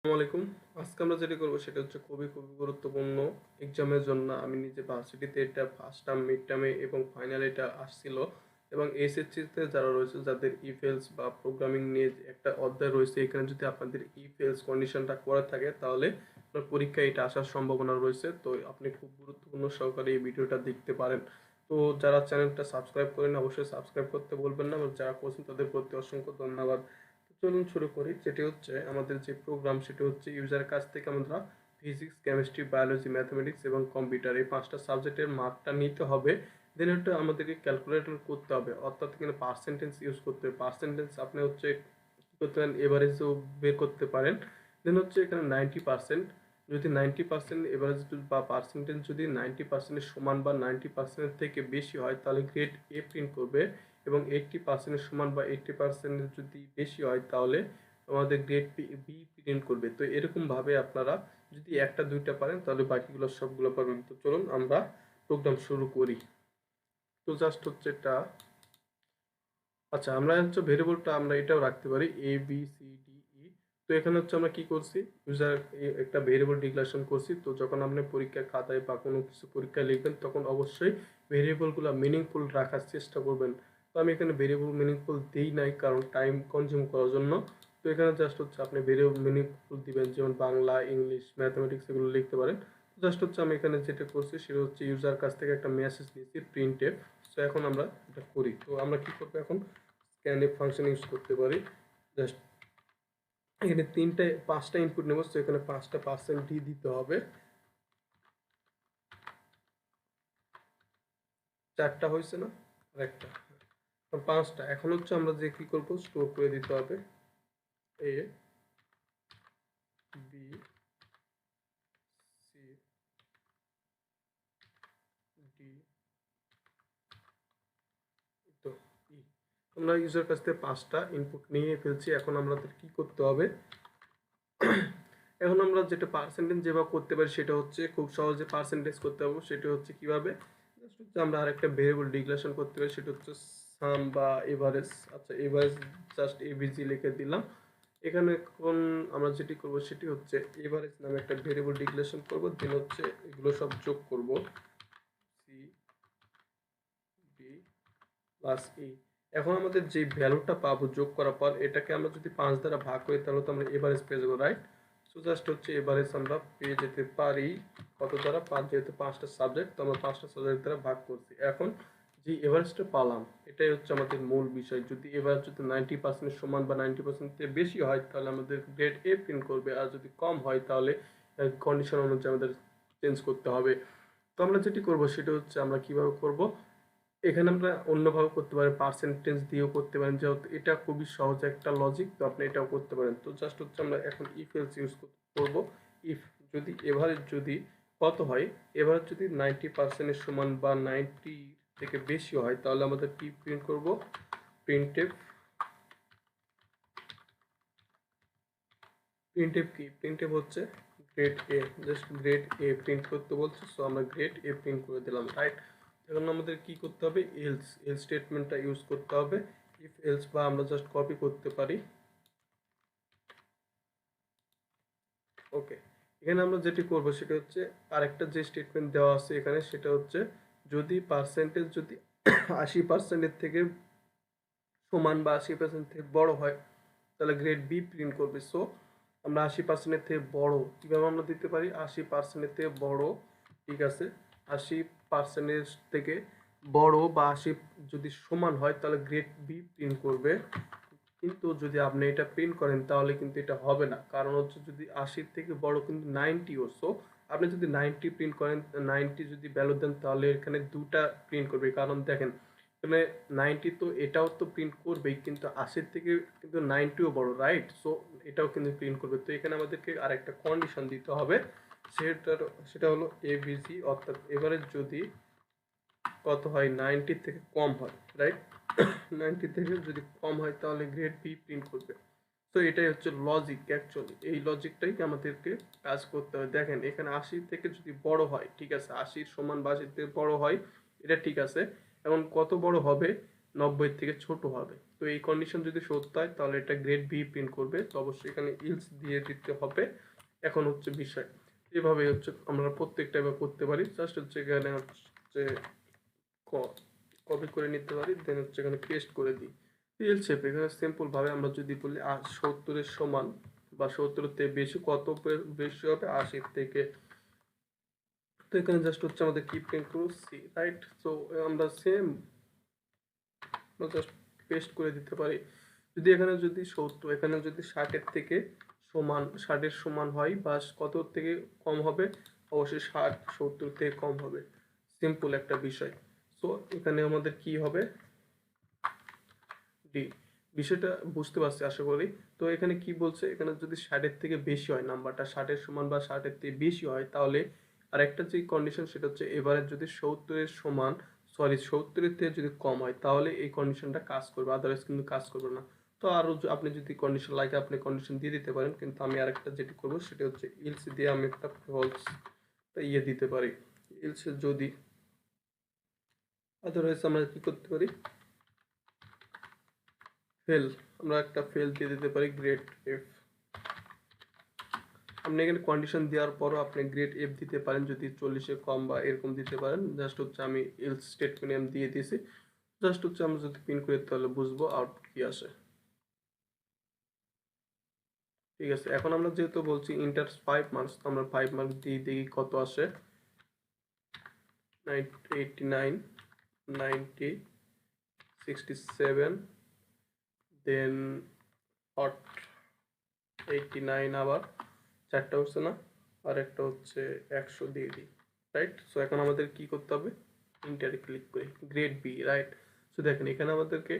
আসসালামু আলাইকুম। আজকে আমরা যেটা করবো সেটা হচ্ছে খুবই গুরুত্বপূর্ণ এক্সামের জন্য। আমি নিজে ভার্সিটিতে এটা ফার্স্ট টার্ম, মিড টার্মে এবং ফাইনাল এটা আসছিল, এবং এসএসসিতে যারা রয়েছে যাদের ইফেলস বা প্রোগ্রামিং নিয়ে যে একটা অধ্যায় রয়েছে, এখানে যদি আপনাদের ইফেলস কন্ডিশনটা করা থাকে তাহলে আপনার পরীক্ষায় এটা আসার সম্ভাবনা রয়েছে। তো আপনি খুব গুরুত্বপূর্ণ সহকারে এই ভিডিওটা দেখতে পারেন। তো যারা চ্যানেলটা সাবস্ক্রাইব করেন অবশ্যই সাবস্ক্রাইব করতে বলবেন না, এবং যারা করছেন তাদের প্রতি অসংখ্য ধন্যবাদ। চলুন শুরু করি। যেটি হচ্ছে আমাদের যে প্রোগ্রাম, সেটি হচ্ছে ইউজারের কাছ থেকে আমরা ফিজিক্স, কেমিস্ট্রি, বায়োলজি, ম্যাথমেটিক্স এবং কম্পিউটার এই পাঁচটা সাবজেক্টের মার্কটা নিতে হবে। দেন ওটা আমাদেরকে ক্যালকুলেটর করতে হবে, অর্থাৎ এখানে পার্সেন্টেজ ইউজ করতে হবে। পার্সেন্টেজ আপনি হচ্ছে কী করতে পারেন, এভারেজও বের করতে পারেন। দেন হচ্ছে এখানে 90%, যদি 90% এভারেজ বা পার্সেন্টেজ যদি 90%-এর সমান বা 90%-এর থেকে বেশি হয় তাহলে গ্রেড এ প্রিন্ট করবে, এবং 80%-এর সমান বা 80%-এর যদি বেশি হয় তাহলে আমাদের গ্রেড বি প্রিন্ট করবে। তো এরকমভাবে আপনারা যদি একটা দুইটা পারেন তাহলে বাকিগুলো সবগুলো পারবেন। তো চলুন আমরা প্রোগ্রাম শুরু করি। তো জাস্ট হচ্ছে এটা, আচ্ছা আমরা হচ্ছে ভেরিয়েবলটা আমরা এটাও রাখতে পারি A B C D E. তো এখানে হচ্ছে আমরা কি করছি, ইউজার একটা ভেরিয়েবল ডিক্লারেশন করছি। তো যখন আপনি পরীক্ষার খাতায় বা কোনো কিছু পরীক্ষায় লিখবেন তখন অবশ্যই ভেরিয়েবলগুলো মিনিংফুল রাখার চেষ্টা করবেন। তো আমি এখানে ভেরিয়েবল মিনিংফুল দিই নাই, কারণ টাইম কনজিউম করার জন্য। তো এখানে জাস্ট হচ্ছে আপনি ভেরিয়েবল মিনিংফুল দিবেন, যেমন বাংলা, ইংলিশ, ম্যাথমেটিক্স এগুলো লিখতে পারেন। জাস্ট হচ্ছে আমি এখানে যেটা করছি সেটা হচ্ছে ইউজার কাছ থেকে একটা মেসেজ নিয়েছি প্রিন্ট এফ। তো এখন আমরা এটা করি। তো আমরা কি করবো এখন, স্ক্যানএফ ফাংশন ইউজ করতে পারি। জাস্ট এখানে পাঁচটা ইনপুট নেব, তো এখানে 5% ডি দিতে হবে। 4টা হয়েছে না, আর একটা, 5টা। এখন হচ্ছে আমরা যে কি করব, স্টোর করে দিতে হবে এ বি সি ডি। তো ই, আমরা ইউজার কাছ থেকে 5টা ইনপুট নিয়ে ফেলছি। এখন আমাদের কি করতে হবে, এখন আমরা যেটা পার্সেন্টেজ যেভাবে করতে পারি সেটা হচ্ছে খুব সহজে পার্সেন্টেজ করতে হবে। সেটা হচ্ছে কিভাবে, জাস্ট হচ্ছে আমরা আরেকটা ভেরিয়েবল ডিক্লারেশন করতে পারি, সেটা হচ্ছে সাম বা এভারেজ। আচ্ছা এভারেজ জাস্ট এবিজি লিখে দিলাম। এখানে এখন আমরা যেটি করব সেটি হচ্ছে এভারেজ নামে একটা ভেরিয়েবল ডিক্লারেশন করব, দেন হচ্ছে এগুলো সব যোগ করব, সি ডি প্লাস ই। এখন আমাদের যে ভ্যালুটা পাবো যোগ করার পর, এটাকে আমরা যদি 5 দ্বারা ভাগ করি তাহলে তো আমরা এভারেজ পেয়ে যাবো, রাইট? সো জাস্ট হচ্ছে এভারেজ আমরা পেয়ে যেতে পারি কত দ্বারা, 5, যেহেতু 5টা সাবজেক্ট তো আমরা 5টা সাবজেক্ট দ্বারা ভাগ করছি। এখন যে এভারেজটা পালাম এটাই হচ্ছে আমাদের মূল বিষয়। যদি এভারেজ যদি 90% সমান বা 90% থেকে বেশি হয় তাহলে আমাদের গ্রেড এ প্রিন্ট করবে, আর যদি কম হয় তাহলে কন্ডিশন অনুযায়ী আমাদের চেঞ্জ করতে হবে। তো আমরা যেটি করব সেটা হচ্ছে আমরা কিভাবে করব, এখানে আমরা অন্যভাবে করতে পারি, পার্সেন্টেজ দিয়েও করতে পারেন, যেহেতু এটা খুবই সহজ একটা লজিক, তো আপনি এটাও করতে পারেন। তো জাস্ট হচ্ছে আমরা এখন ইফ এলস ইউজ করব। ইফ যদি এভারেজ যদি কত হয়, এভারেজ যদি 90%-এর সমান বা 90 থেকে বেশি হয় তাহলে আমাদের কি প্রিন্ট করব, প্রিন্টএফ। প্রিন্টএফ কি, প্রিন্টএফ হচ্ছে grade A, just grade A print করতে বলছে, সো আমরা গ্রেড এ প্রিন্ট করে দিলাম, রাইট? এখন আমাদের কি করতে হবে, এলস এলস স্টেটমেন্টটা ইউজ করতে হবে। ইফ এলস বা আমরা জাস্ট কপি করতে পারি। ওকে, এখানে আমরা যেটি করব সেটা হচ্ছে আরেকটা যে স্টেটমেন্ট দেওয়া আছে এখানে, সেটা হচ্ছে যদি পার্সেন্টেজ যদি 80%-এর থেকে সমান বা 80% থেকে বড় হয় তাহলে গ্রেড বি প্রিন্ট করবে। সো আমরা 80%-এর থেকে বড় কীভাবে আমরা দিতে পারি, 80%-এর থেকে বড়, ঠিক আছে, 80%-এর থেকে বড় বা 80 যদি সমান হয় তাহলে গ্রেড বি প্রিন্ট করবে। কিন্তু যদি আপনি এটা প্রিন্ট করেন তাহলে কিন্তু এটা হবে না, কারণ হচ্ছে যদি 80-র থেকে বড় কিন্তু 90ও। সো আপনি যদি 90 প্রিন্ট করেন, 90 যদি ভ্যালু দেন তাহলে এখানে দুটা প্রিন্ট করবে, কারণ দেখেন এখানে 90 তো এটাও তো প্রিন্ট করবেই, কিন্তু 80-র থেকে কিন্তু 90ও বড়, রাইট? সো এটাও কিন্তু প্রিন্ট করবে। তো এখানে আমাদেরকে আরেকটা কন্ডিশন দিতে হবে, সেটা হলো এবিসি, অর্থাৎ এভারেজ যদি কত হয়, 90 থেকে কম হয়, রাইট? 90 থেকে যদি কম হয় তাহলে গ্রেড বি প্রিন্ট করবে। তো এটাই হচ্ছে লজিক, অ্যাকচুয়ালি এই লজিকটাই আমাদেরকে কাজ করতে হবে। দেখেন এখানে 80 থেকে যদি বড় হয়, ঠিক আছে, 80-র সমান বা 80 থেকে বড় হয়, এটা ঠিক আছে। এখন কত বড় হবে, 90 থেকে ছোট হবে। তো এই কন্ডিশন যদি সত্য হয় তাহলে এটা গ্রেড বি প্রিন্ট করবে। তো অবশ্যই এখানে ইলস দিয়ে দিতে হবে। এখন হচ্ছে বিষয়, এভাবে হচ্ছে আমরা প্রত্যেকটা এবার করতে পারি। জাস্ট হচ্ছে এখানে হচ্ছে কপি করে নিতে পারি, দেন হচ্ছে এখানে পেস্ট করে দিই এল শেপ। এখানে সিম্পল ভাবে আমরা যদি বলি 70 এর সমান বা 70 এর থেকে বেশি, কত বেশি হবে 80 থেকে। তো এখানে জাস্ট হচ্ছে আমাদের কি প্রিন্ট করব সি, রাইট। সো আমরা সেম জাস্ট পেস্ট করে দিতে পারি। যদি এখানে যদি 70, এখানে যদি 60 এর থেকে সমান, 60 এর সমান হয় বা কত থেকে কম হবে, অবশ্যই 60 70 থেকে কম হবে। সিম্পল একটা বিষয়। সো এখানে আমাদের কি হবে, ডি। বিষয়টা বুঝতে পারছি আশা করি। তো এখানে কি বলছে, এখানে যদি 60 এর থেকে বেশি হয়, নাম্বারটা 60 এর সমান বা 60 এর থেকে বেশি হয়, তাহলে আরেকটা যে কন্ডিশন সেটা হচ্ছে এভারেজ যদি 70 এর সমান, সরি 70 এর থেকে যদি কম হয় তাহলে এই কন্ডিশনটা কাজ করবে, আদারওয়াইজ কিন্তু কাজ করবে না। তো আরো আপনি যদি কন্ডিশন লাগে আপনি কন্ডিশন দিয়ে দিতে পারেন, কিন্তু আমি আরেকটা যেটি করব সেটা হচ্ছে ইলস দিয়ে আমি একটা ফলস ইয়ে দিতে পারি। ইলস যদি, আদারওয়াইজ আমরা কি করতে পারি, ফেল, আমরা একটা ফেল দিয়ে দিতে পারি গ্রেড এফ। আপনি এখানে কন্ডিশন দেওয়ার পরও আপনি গ্রেড এফ দিতে পারেন, যদি 40 কম বা এরকম দিতে পারেন। জাস্ট হচ্ছে আমি এলস স্টেটমেন্ট আমি দিয়ে দিয়েছি। জাস্ট হচ্ছে আমরা যদি প্রিন্ট করি তাহলে বুঝবো আউটপুট কি আসে। ঠিক আছে, এখন আমরা যেহেতু বলছি ইন্টার 5 মার্কস, তো আমরা 5 মার্কস দিয়ে দেখি কত আসে। 89, 90, 67, দেন হট 89, আবার চারটা হচ্ছে না, আর একটা হচ্ছে 100 দিয়ে দিই, রাইট। সো এখন আমাদের কি করতে হবে, ইন্টারে ক্লিক করি, গ্রেড বি, রাইট। সো দেখেন এখানে আমাদেরকে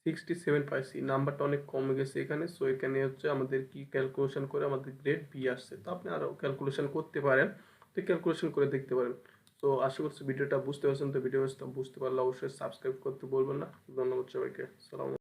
67 পাইছি, নাম্বারটা অনেক কমে গেছে এখানে। সো এখানে হচ্ছে আমাদের কি ক্যালকুলেশন করে আমাদের গ্রেড বি আসছে। তো আপনি আরও ক্যালকুলেশন করতে পারেন, তো ক্যালকুলেশন করে দেখতে পারেন। তো আশা করছি ভিডিওটা বুঝতে পারছেন। তো ভিডিও বুঝতে পারলে অবশ্যই সাবস্ক্রাইব করতে বলবেন না। ধন্যবাদ সবাইকে, সালাম।